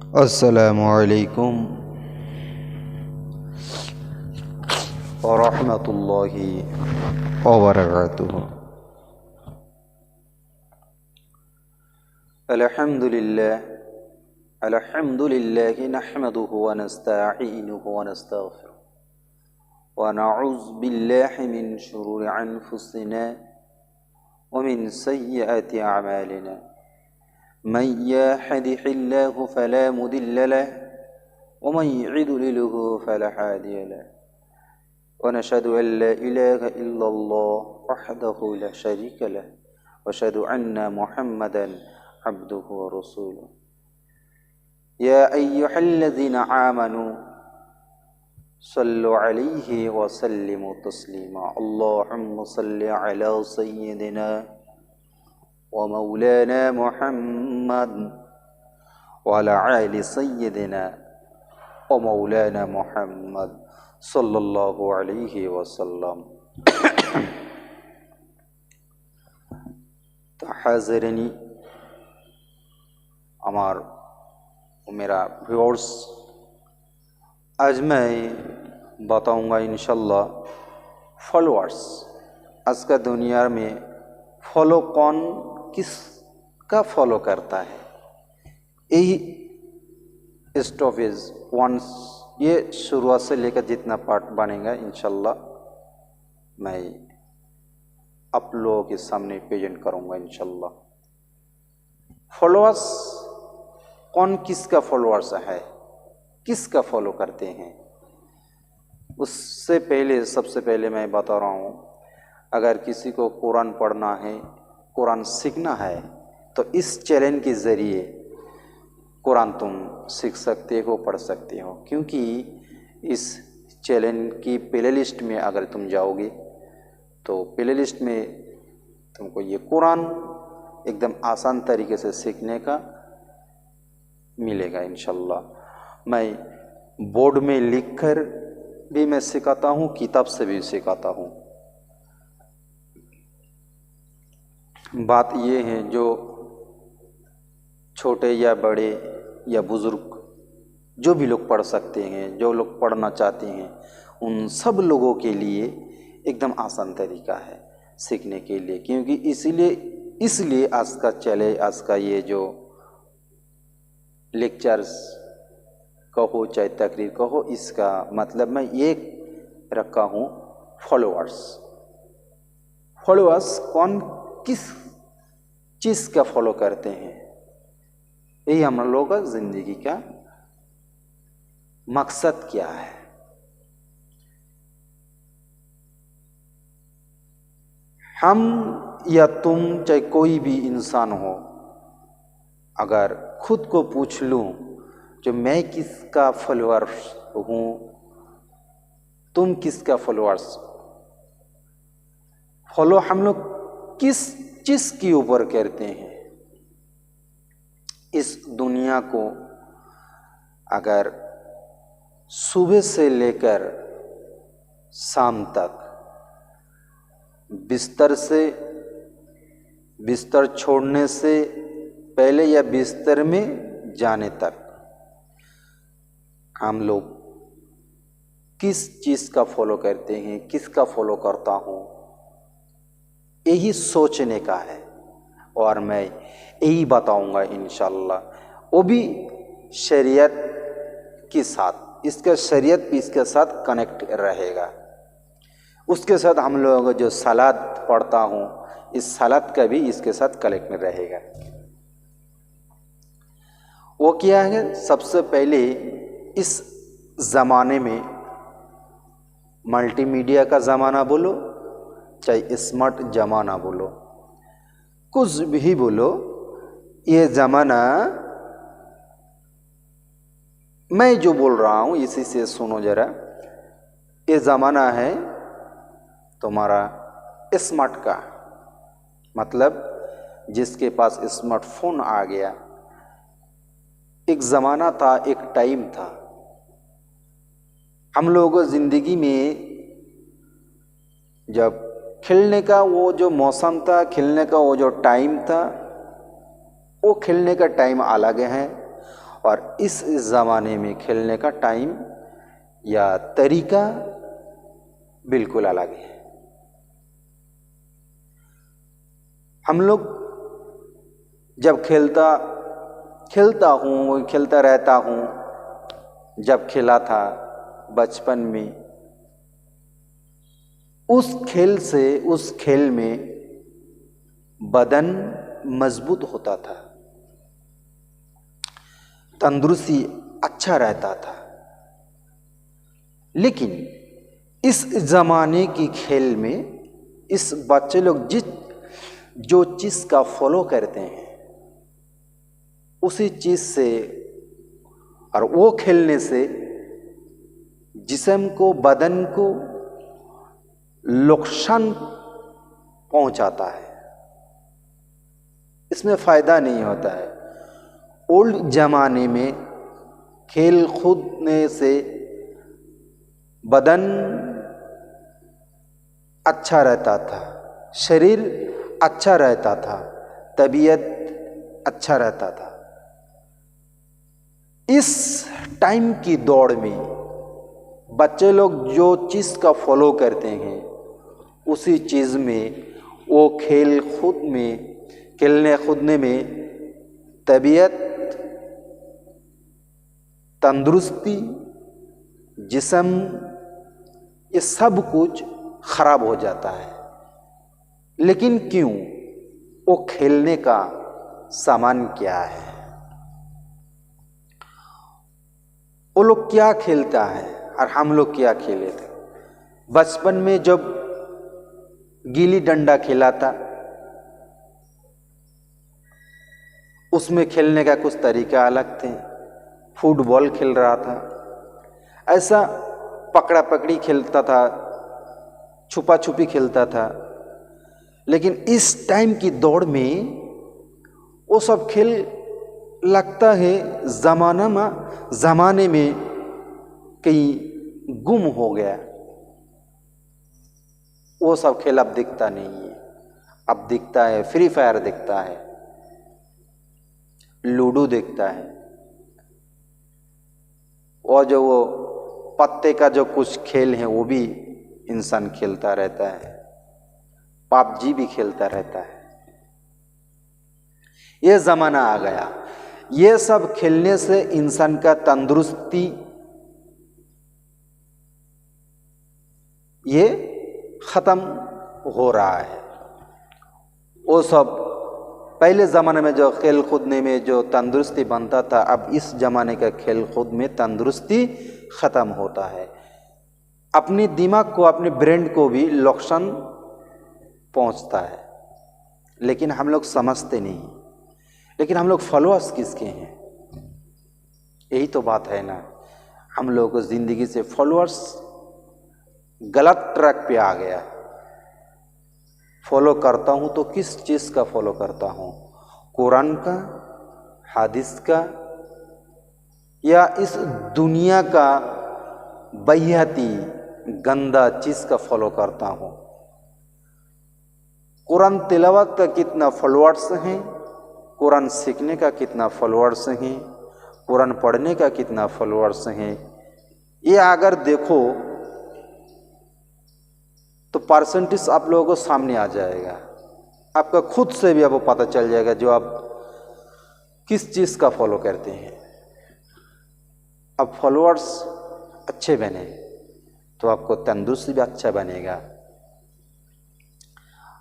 अस्सलामुअलैकुम वरहमतुल्लाहि वबरकातुहू। अल्हम्दुलिल्लाह नहमदुहु व नस्तईनुहु व नस्तगफिरुह व नऊज़ु बिल्लाहि मिन शुरूरि अनफुसिना व मिन सय्यिआति अमालिना। मन यहदिहिल्लाहु फला मुदिल्ल लहु व मन युद्लिलहु फला हादिय लहु व नशहदु अन ला इलाहा इल्लल्लाह वहदहु ला शरीका लहु व अशहदु अन्ना मुहम्मदन अब्दुहु व रसूलुहु। या अय्युहल्लज़ीना आमनू सल्लु अलैहि व सल्लिमू तस्लीमा। अल्लाहुम्मा सल्लि अला सय्यिदिना व मौलाना मुहम्मद व अला आलि सय्यिदिना व मौलाना मुहम्मद सल्लल्लाहु अलैहि वसल्लम। तो हाज़िरीन हमार मेरा व्यूअर्स, आज मैं बताऊंगा इंशाल्लाह फॉलोअर्स। आज का दुनिया में फॉलो कौन किसका फॉलो करता है, यही स्टॉपेज वंस ये शुरुआत से लेकर जितना पार्ट बनेगा इंशाल्लाह मैं आप लोगों के सामने प्रेजेंट करूंगा इंशाल्लाह। फॉलोअर्स कौन किसका फॉलोअर्स है, किसका फॉलो करते हैं, उससे पहले सबसे पहले मैं बता रहा हूँ, अगर किसी को कुरान पढ़ना है, कुरान सीखना है तो इस चैनल के ज़रिए कुरान तुम सीख सकते हो, पढ़ सकते हो। क्योंकि इस चैनल की प्ले लिस्ट में अगर तुम जाओगे तो प्ले लिस्ट में तुमको ये कुरान एकदम आसान तरीके से सीखने का मिलेगा इंशाल्लाह। मैं बोर्ड में लिखकर भी मैं सिखाता हूँ, किताब से भी सिखाता हूँ। बात ये है, जो छोटे या बड़े या बुज़ुर्ग जो भी लोग पढ़ सकते हैं, जो लोग पढ़ना चाहते हैं, उन सब लोगों के लिए एकदम आसान तरीका है सीखने के लिए। क्योंकि इसलिए आज का चले, आज का ये जो लेक्चर्स कहो चाहे तकरीर कहो, इसका मतलब मैं ये रखा हूँ फॉलोअर्स। फॉलोअर्स कौन किस चीज़ का फॉलो करते हैं, यही हम लोगों का ज़िंदगी का मकसद क्या है। हम या तुम चाहे कोई भी इंसान हो, अगर खुद को पूछ लूँ जो मैं किसका फॉलोअर्स हूँ, तुम किसका फॉलोअर्स, फॉलो हम लोग किस चीज़ के ऊपर करते हैं। इस दुनिया को अगर सुबह से लेकर शाम तक बिस्तर छोड़ने से पहले या बिस्तर में जाने तक हम लोग किस चीज़ का फॉलो करते हैं, किसका फॉलो करता हूँ, यही सोचने का है। और मैं यही बताऊंगा इंशाल्लाह, वो भी शरीयत के साथ, इसका शरीयत भी इसके साथ कनेक्ट रहेगा। उसके साथ हम लोग जो सलात पढ़ता हूँ, इस सलात का भी इसके साथ कनेक्ट में रहेगा। वो क्या है, सबसे पहले इस ज़माने में मल्टीमीडिया का ज़माना बोलो चाहे स्मार्ट ज़माना बोलो, कुछ भी बोलो, ये ज़माना मैं जो बोल रहा हूँ इसी से सुनो जरा। ये ज़माना है तुम्हारा स्मार्ट का, मतलब जिसके पास स्मार्टफोन आ गया। एक ज़माना था, एक टाइम था, हम लोगों को ज़िंदगी में जब खेलने का वो जो मौसम था, खेलने का वो जो टाइम था, वो खेलने का टाइम अलग है और इस ज़माने में खेलने का टाइम या तरीका बिल्कुल अलग है। हम लोग जब खेलता रहता हूँ, जब खेला था बचपन में, उस खेल में बदन मजबूत होता था, तंदुरुस्ती अच्छा रहता था। लेकिन इस जमाने की खेल में इस बच्चे लोग जो चीज का फॉलो करते हैं उसी चीज से और वो खेलने से जिस्म को, बदन को नुकसान पहुंचाता है, इसमें फायदा नहीं होता है। ओल्ड जमाने में खेल कूदने से बदन अच्छा रहता था, शरीर अच्छा रहता था, तबीयत अच्छा रहता था। इस टाइम की दौड़ में बच्चे लोग जो चीज़ का फॉलो करते हैं उसी चीज़ में वो खेलने कूदने में तबीयत, तंदुरुस्ती, जिस्म, ये सब कुछ खराब हो जाता है। लेकिन क्यों? वो खेलने का सामान क्या है, वो लोग क्या खेलता है और हम लोग क्या खेले थे। बचपन में जब गिल्ली डंडा खेला था, उसमें खेलने का कुछ तरीका अलग थे। फुटबॉल खेल रहा था, ऐसा पकड़ा पकड़ी खेलता था, छुपा छुपी खेलता था। लेकिन इस टाइम की दौड़ में वो सब खेल लगता है जमाने में कहीं गुम हो गया। वो सब खेल अब दिखता नहीं है। अब दिखता है फ्री फायर दिखता है, लूडो दिखता है, और जो वो पत्ते का जो कुछ खेल है वो भी इंसान खेलता रहता है, पबजी भी खेलता रहता है। ये जमाना आ गया। ये सब खेलने से इंसान का तंदुरुस्ती ये खत्म हो रहा है। वो सब पहले ज़माने में जो खेल कूदने में जो तंदुरुस्ती बनता था, अब इस ज़माने का खेल कूद में तंदुरुस्ती ख़त्म होता है। अपने दिमाग को, अपने ब्रेन को भी नुकसान पहुंचता है, लेकिन हम लोग समझते नहीं। लेकिन हम लोग फॉलोअर्स किसके हैं? यही तो बात है ना। हम लोगों को ज़िंदगी से फॉलोअर्स गलत ट्रैक पे आ गया। फॉलो करता हूँ तो किस चीज़ का फॉलो करता हूँ? कुरान का, हदीस का, या इस दुनिया का बहियाती गंदा चीज़ का फॉलो करता हूँ? कुरान तिलावत का कितना फॉलोअर्स हैं, कुरान सीखने का कितना फॉलोअर्स हैं, कुरान पढ़ने का कितना फॉलोअर्स हैं, ये अगर देखो तो परसेंटेज आप लोगों को सामने आ जाएगा। आपका खुद से भी आपको पता चल जाएगा जो आप किस चीज़ का फॉलो करते हैं। अब फॉलोअर्स अच्छे बने तो आपको तंदुरुस्ती भी अच्छा बनेगा,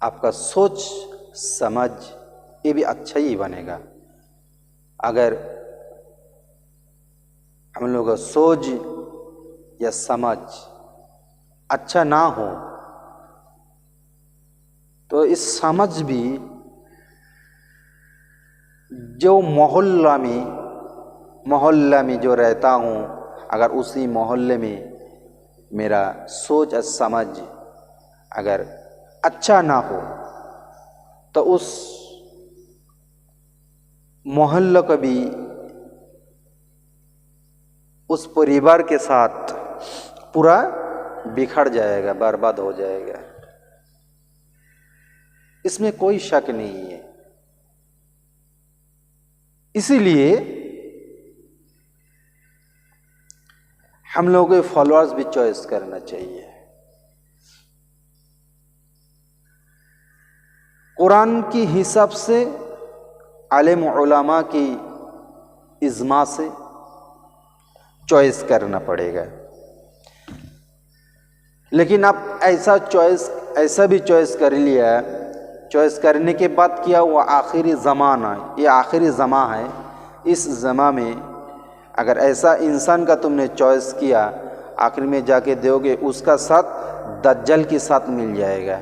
आपका सोच समझ ये भी अच्छा ही बनेगा। अगर हम लोगों का सोच या समझ अच्छा ना हो तो इस समझ भी जो मोहल्ला में जो रहता हूँ, अगर उसी मोहल्ले में मेरा सोच और समझ अगर अच्छा ना हो तो उस मोहल्ला का भी, उस परिवार के साथ पूरा बिखर जाएगा, बर्बाद हो जाएगा। इसमें कोई शक नहीं है। इसीलिए हम लोगों के फॉलोअर्स भी चॉइस करना चाहिए। कुरान की हिसाब से, आलिम उलमा की इज्मा से चॉइस करना पड़ेगा। लेकिन आप ऐसा भी चॉइस कर लिया, चॉइस करने के बाद क्या हुआ, आखिरी ज़माना, ये आखिरी ज़मा है, इस ज़मा में अगर ऐसा इंसान का तुमने चॉइस किया, आखिर में जाके दोगे उसका साथ दज्जल के साथ मिल जाएगा।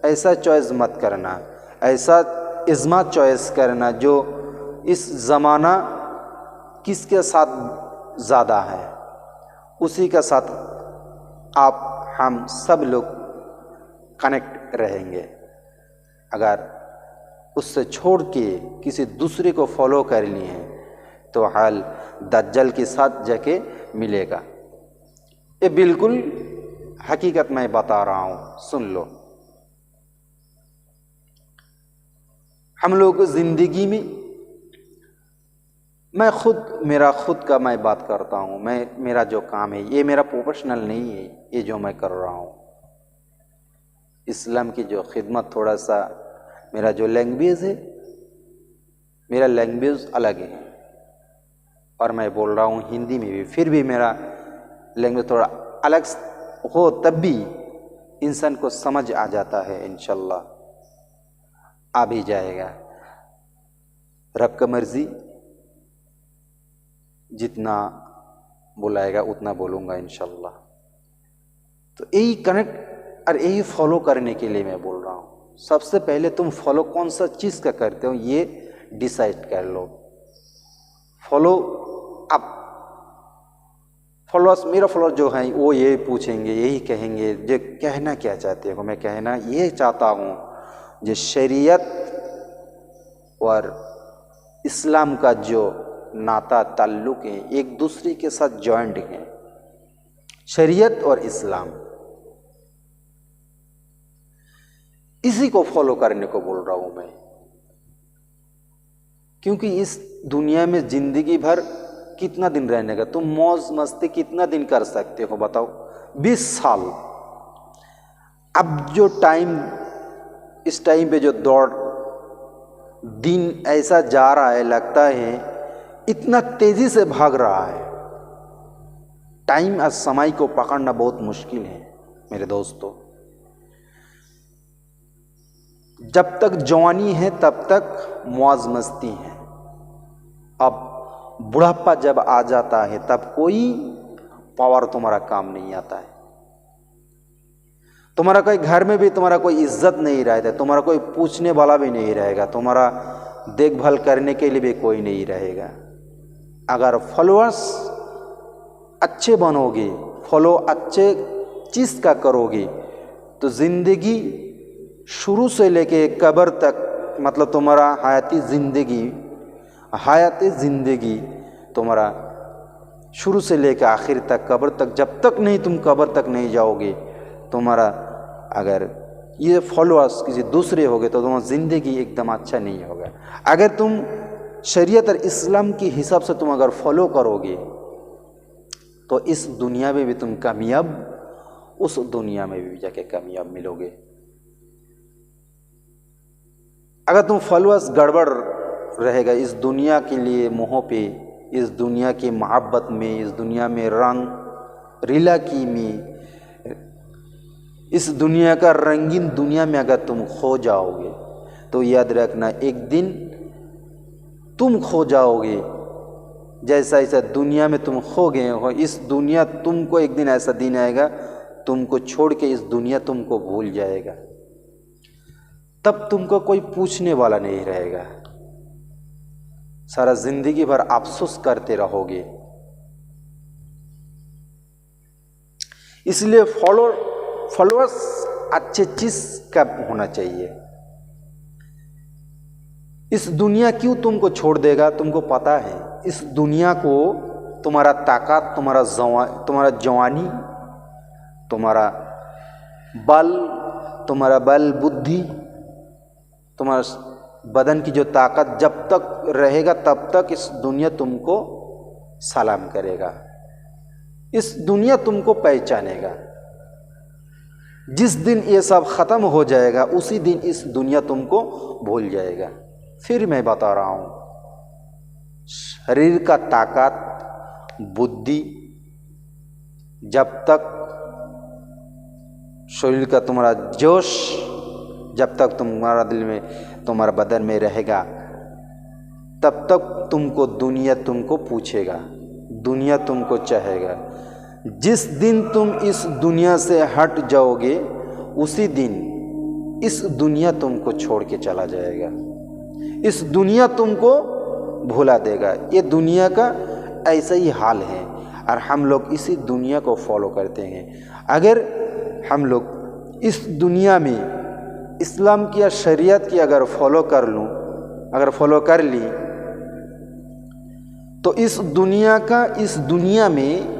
ऐसा चॉइस मत करना, ऐसा इज्मा चॉइस करना जो इस ज़माना किसके साथ ज़्यादा है, उसी का साथ आप हम सब लोग कनेक्ट रहेंगे। अगर उससे छोड़ के किसी दूसरे को फॉलो कर लिए तो हाल दज्जल के साथ जाके मिलेगा। ये बिल्कुल हकीकत मैं बता रहा हूँ, सुन लो। हम लोग ज़िंदगी में, मेरा खुद का मैं बात करता हूँ, मेरा जो काम है ये मेरा प्रोफेशनल नहीं है, ये जो मैं कर रहा हूँ इस्लाम की जो खिदमत, थोड़ा सा मेरा जो लैंग्वेज है, मेरा लैंग्वेज अलग है और मैं बोल रहा हूँ हिंदी में भी, फिर भी मेरा लैंग्वेज थोड़ा अलग हो तब भी इंसान को समझ आ जाता है। इंशाल्लाह आ भी जाएगा, रब का मर्जी, जितना बुलाएगा उतना बोलूँगा इंशाल्लाह। तो यही कनेक्ट और यही फॉलो करने के लिए मैं बोल रहा हूँ। सबसे पहले तुम फॉलो कौन सा चीज़ का करते हो ये डिसाइड कर लो। फॉलो अब फॉलोअर्स, मेरा फॉलोअर जो है वो ये पूछेंगे, यही कहेंगे, जो कहना क्या चाहते हो, मैं कहना ये चाहता हूँ जो शरीयत और इस्लाम का जो नाता ताल्लुक़ है एक दूसरे के साथ जॉइंट हैं, शरीयत और इस्लाम, इसी को फॉलो करने को बोल रहा हूँ मैं। क्योंकि इस दुनिया में ज़िंदगी भर कितना दिन रहने का, तुम मौज मस्ती कितना दिन कर सकते हो बताओ, 20 साल। अब जो टाइम, इस टाइम पे जो दौड़ दिन ऐसा जा रहा है, लगता है इतना तेजी से भाग रहा है, टाइम और समय को पकड़ना बहुत मुश्किल है मेरे दोस्तों। जब तक जवानी है तब तक मौज मस्ती है, अब बुढ़ापा जब आ जाता है तब कोई पावर तुम्हारा काम नहीं आता है, तुम्हारा कोई घर में भी तुम्हारा कोई इज्जत नहीं रहता, तुम्हारा कोई पूछने वाला भी नहीं रहेगा, तुम्हारा देखभाल करने के लिए भी कोई नहीं रहेगा। अगर फॉलोअर्स अच्छे बनोगे, फॉलो अच्छे चीज़ का करोगे तो ज़िंदगी शुरू से लेके कब्र तक, मतलब तुम्हारा हयाती ज़िंदगी तुम्हारा शुरू से लेकर आखिर तक, कब्र तक, जब तक नहीं तुम कब्र तक नहीं जाओगे, तुम्हारा अगर ये फॉलोअर्स किसी दूसरे होगे तो तुम्हारा ज़िंदगी एकदम अच्छा नहीं होगा। अगर तुम शरीयत और इस्लाम के हिसाब से तुम अगर फॉलो करोगे तो इस दुनिया में भी तुम कामयाब, उस दुनिया में भी जाके कामयाब मिलोगे। अगर तुम फॉलोअर्स गड़बड़ रहेगा इस दुनिया के लिए, मोह पे, इस दुनिया की मोहब्बत में, इस दुनिया में रंग रीला की में, इस दुनिया का रंगीन दुनिया में अगर तुम खो जाओगे तो याद रखना एक दिन तुम खो जाओगे। जैसा ऐसा दुनिया में तुम खो गए हो, इस दुनिया तुमको एक दिन ऐसा दिन आएगा तुमको छोड़ के इस दुनिया तुमको भूल जाएगा, तब तुमको कोई पूछने वाला नहीं रहेगा, सारा जिंदगी भर अफसोस करते रहोगे। इसलिए फॉलोअर्स अच्छे चीज का होना चाहिए। इस दुनिया क्यों तुमको छोड़ देगा तुमको पता है। इस दुनिया को तुम्हारा ताकत, तुम्हारा जवानी, तुम्हारा बल बुद्धि, तुम्हारा बदन की जो ताकत जब तक रहेगा तब तक इस दुनिया तुमको सलाम करेगा। इस दुनिया तुमको पहचानेगा। जिस दिन ये सब ख़त्म हो जाएगा उसी दिन इस दुनिया तुमको भूल जाएगा। फिर मैं बता रहा हूँ, शरीर का ताकत, बुद्धि, जब तक शरीर का तुम्हारा जोश जब तक तुम्हारा दिल में, तुम्हारा बदन में रहेगा, तब तक तुमको दुनिया तुमको पूछेगा, दुनिया तुमको चाहेगा। जिस दिन तुम इस दुनिया से हट जाओगे उसी दिन इस दुनिया तुमको छोड़ के चला जाएगा। इस दुनिया तुमको भुला देगा। ये दुनिया का ऐसा ही हाल है और हम लोग इसी दुनिया को फॉलो करते हैं। अगर हम लोग इस दुनिया में इस्लाम की या शरीयत की अगर फॉलो कर ली तो इस दुनिया में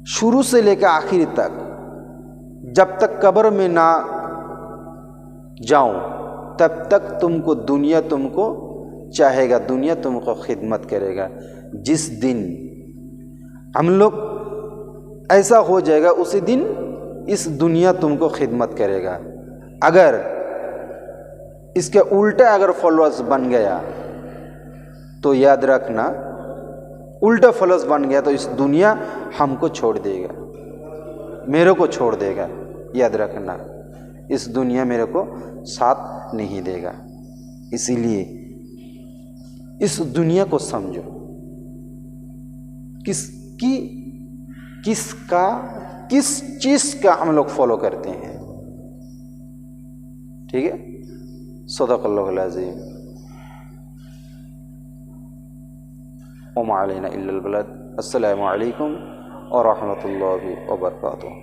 शुरू से लेकर आखिर तक, जब तक कब्र में ना जाऊं तब तक तुमको दुनिया तुमको चाहेगा, दुनिया तुमको खिदमत करेगा। जिस दिन हम लोग ऐसा हो जाएगा उसी दिन इस दुनिया तुमको खिदमत करेगा। अगर इसके उल्टे अगर फॉलोअर्स बन गया तो याद रखना, उल्टा फॉलोअर्स बन गया तो इस दुनिया हमको छोड़ देगा, मेरे को छोड़ देगा। याद रखना, इस दुनिया मेरे को साथ नहीं देगा। इसीलिए इस दुनिया को समझो, किस चीज़ का हम लोग फॉलो करते हैं। ठीक है, सदक़ल्लाहुल अज़ीम। वमा अलैना इल्लल बलाग। अस्सलामु अलैकुम व रहमतुल्लाहि व बरकातुहू।